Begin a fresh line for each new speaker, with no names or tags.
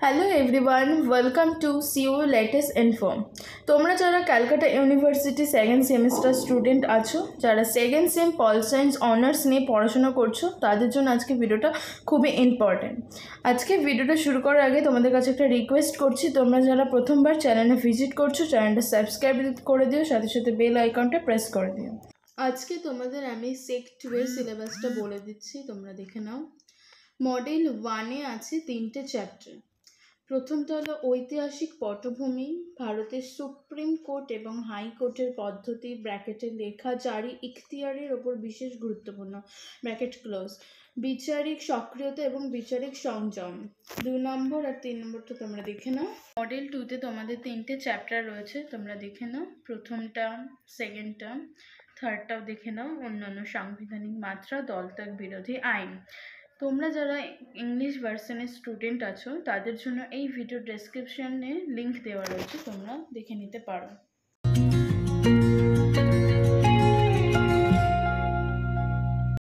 Hello everyone, welcome to CO latest info. তোমরা যারা Calcutta university second semester student আছো, যারা second sem pol science honours নিয়ে পড়াশোনা করছো, তাদের জন্য আজকে ভিডিওটা খুবই ইম্পর্টেন্ট। আজকে ভিডিওটা শুরু করার আগে তোমাদের কাছে একটা রিকোয়েস্ট করছি, তোমরা যারা প্রথমবার চ্যানেলে ভিজিট করছো, চ্যানেলটা সাবস্ক্রাইব করে দিও, সাথে সাথে বেল আইকনটা প্রেস করে দিও। আজকে তোমাদের আমি সেক 2 এর সিলেবাসটা বলে দিচ্ছি, তোমরা দেখে নাও। মডেল 1-এ আছে 3টে চ্যাপ্টার। প্রথমটা হলো ঐতিহাসিক পটভূমি, ভারতের সুপ্রিম কোর্ট এবং হাইকোর্টের পদ্ধতি ব্র্যাকেটে লেখা, জারি ইখতিয়ারের ওপর বিশেষ গুরুত্বপূর্ণ ব্র্যাকেট ক্লোজ, বিচারিক সক্রিয়তা এবং বিচারিক সংযম। 2 নম্বর আর 3 নম্বরটা তোমরা দেখে নাও। মডেল 2-তে তোমাদের 3টে চ্যাপ্টার রয়েছে, তোমরা দেখে নাও। প্রথমটা, সেকেন্ডটা, থার্ডটাও দেখে নাও। অন্যান্য সাংবিধানিক মাত্রা, দলত্যাগ বিরোধী আইন। তোমরা যারা ইংলিশ ভার্সনের স্টুডেন্ট আছো, তাদের জন্য এই ভিডিও ডেসক্রিপশনে লিঙ্ক দেওয়া রয়েছে, তোমরা দেখে নিতে পারো।